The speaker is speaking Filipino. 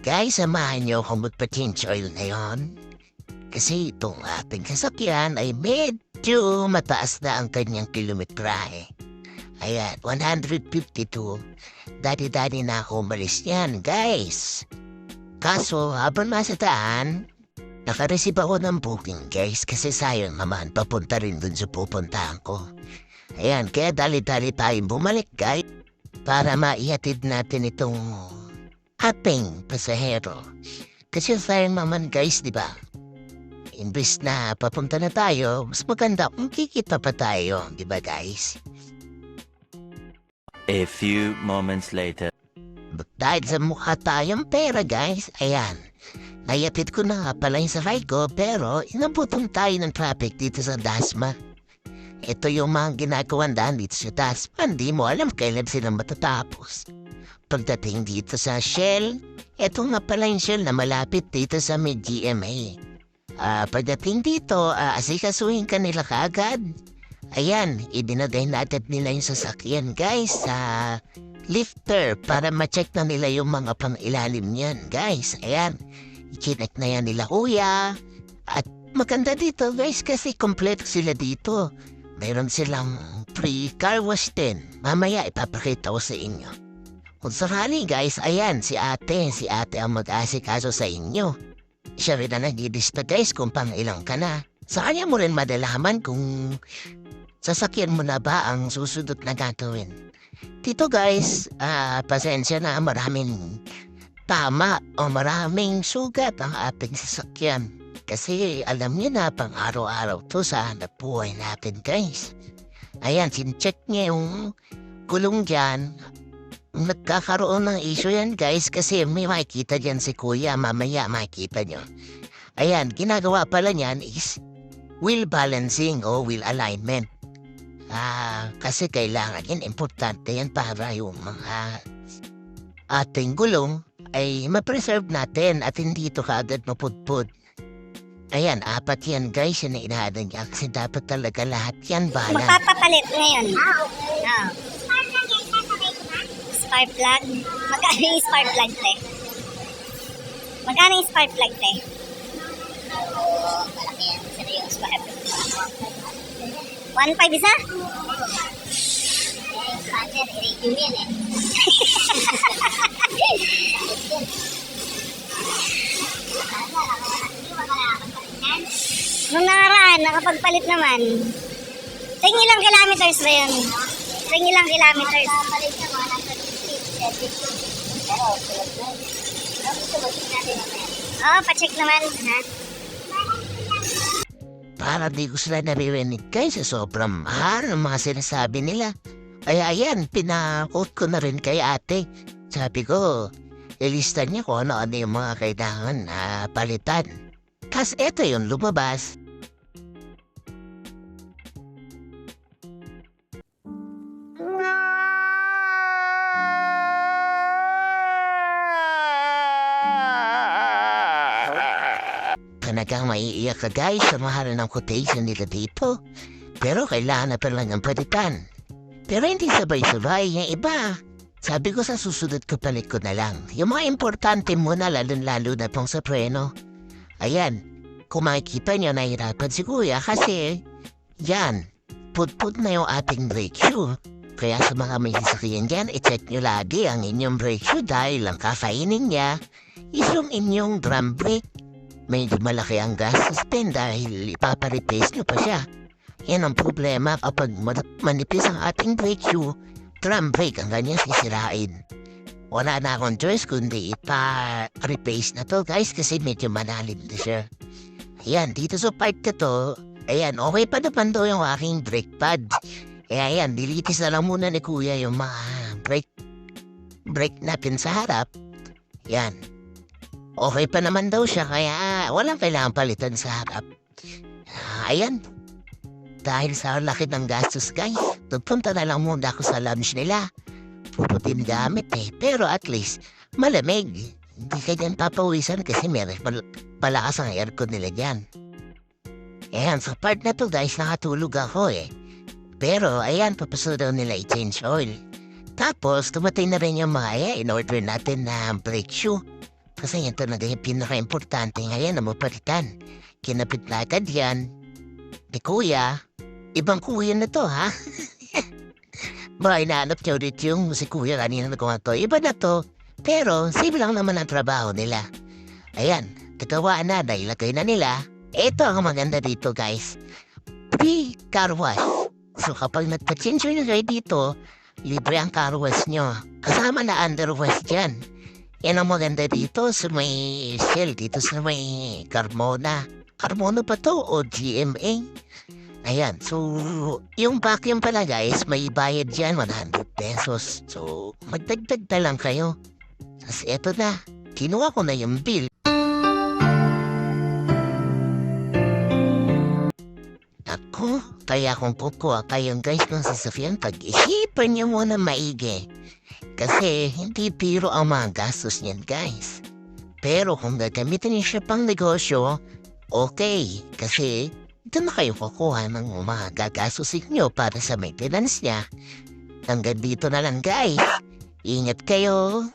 Guys, samahan niyo akong magpa-change oil ngayon. Kasi itong ating sasakyan ay medyo mataas na ang kanyang kilometrahe. Ayan, 152. Dati-dati na ako umalis yan, guys. Kaso, habang nasa daan, nakareceive ako ng booking, guys. Kasi sayang naman, papunta rin dun sa pupuntahan ko. Ayan, kaya dali-dali tayong bumalik, guys. Para maihatid natin itong ating pasahero. Kasi sayang naman, guys, di ba? Imbes na papunta na tayo, mas maganda kung kikita pa tayo, di ba, guys? A few moments later. But dahil sa mukha tayong pera, guys, ayan. Nayapit ko na nga pala yung sa ride ko, pero inabutan tayo ng traffic dito sa Dasma. Ito yung mga ginagawang daan dito sa Dasma. Hindi mo alam kailan sila matatapos. Pagdating dito sa Shell, ito nga pala yung Shell na malapit dito sa may GMA. Pagdating dito, asikasuhin ka nila kaagad. Ayan, idinagay natin nila yung sasakyan, guys, sa lifter para ma-check na nila yung mga pang-ilalim niyan, guys. Ayan, i-check na yan nila kuya. At maganda dito, guys, kasi kompleto sila dito. Mayroon silang free car wash din. Mamaya ipapakita ko sa inyo. Kung sakali, guys, ayan, si ate ang mag-asikaso sa inyo. Siya rin na nag-i-lista, guys, kung pang-ilang ka na. Sa kanya mo rin madalaman kung sasakyan mo na ba ang susunod na gagawin. Dito, guys, pasensya na, maraming tama o maraming sugat ang ating sasakyan. Kasi alam niyo na, pang araw-araw to sa hanap buhay natin, guys. Ayan, sin-check niya yung gulong dyan. Nagkakaroon ng issue yan, guys, kasi may makikita dyan si kuya. Mamaya makikita nyo. Ayan, ginagawa pala niyan is wheel balancing o wheel alignment. Kasi kailangan yan, importante yan para yung mga ating gulong ay ma-preserve natin at hindi ito kaagad mapudpud. Ayan, 4 yan, guys, yan na inahadan niya kasi dapat talaga lahat yan balance. Magpapapalit ngayon. Spark plug. Magkano yung spark plug, te? Magkano yung spark plug, te? Malaki yan. Seryoso ba? 1.5 isa? Yun yan eh. Nung nakaraan, nakapagpalit naman. Tingin ilang kilometers ba yun? Tingin ilang kilometers? Palit na mga nasa 50, 70. Pero, tulad na. Gusto mo, check natin naman. Oo, pacheck naman. Ha? Para di ko sila naririnig, guys, sa sobrang mahal ng mga sinasabi nila. Ay, ayan, pinakot ko na rin kay ate. Sabi ko, ilista niya kung ano yung mga kailangan na palitan. Kasi eto yung lumabas. Talagang maiiyak ka, guys, sa mahal ng quotation nila dito. Pero kailangan na pala ng palitan. Pero hindi sabay-sabay yung iba. Sabi ko sa susunod ko palit ko na lang. Yung mga importante muna, lalo na pong sa preno. Ayan, kung makikita nyo, nahirapan si kuya kasi yan, put na yung ating brake shoe. Kaya sa mga may sasakyan dyan, i-check nyo lagi ang inyong brake shoe dahil ang kafainin niya is yung inyong drum brake. Medyo malaki ang gastos din dahil ipapareplace nyo pa siya. Yan ang problema kapag manipis ang ating brake shoe, drum brake ang ganyan sisirain. Wala na akong choice kundi ipa-replace na to, guys, kasi medyo manalim na siya. Ayan, dito sa part na to, ayan, okay pa naman daw yung aking brake pad. Ayan, dilitis na lang muna ni kuya yung mga brake natin sa harap. Ayan. Okay pa naman daw siya, kaya walang kailangan palitan sa harap. Ayan. Dahil sa laki ng gastos, guys, pupunta na lang muna ako sa lounge nila. Puputin gamit eh, pero at least malamig. Hindi ka dyan papawisan kasi meron palakas ang aircon nila dyan. Ayan, sa part na to, guys, nakatulog ako eh. Pero ayan, papasok daw nila i-change oil. Tapos, tumatay na rin yung mga in-order natin na brake shoe. Kasi ito na yung pinaka-importante ngayon na mapalitan. Kinapit na agad yan. Di kuya, ibang kuya na to ha? Ba, inaanap niya ulit yung si kuya kanina na kuha to. Iba na to, pero same lang naman ang trabaho nila. Ayan, nagawa na, nailagay na nila. Ito ang maganda dito guys. Free car wash. So kapag nagpa-change na kayo dito, libre ang car wash nyo. Kasama na underwash dyan. Yan ang maganda dito sa may Shell, dito sa may Carmona. Carmona pa to o GMA? Ayan, so yung vacuum pala guys, may bayad dyan 100 pesos. So magdagdag na lang kayo. Tapos eto na, kinuha ko na yung bill. Ako, kaya kung kukuha kayong guys ng sasakyan, pag-isipan niyo muna maigi. Kasi hindi biro ang mga gastos niyan guys. Pero kung gagamitin niyo siya pang negosyo, okay. Kasi doon na kayo kukuha ng mga gagastusin niyo para sa maintenance niya. Hanggang dito na lang guys. Ingat kayo.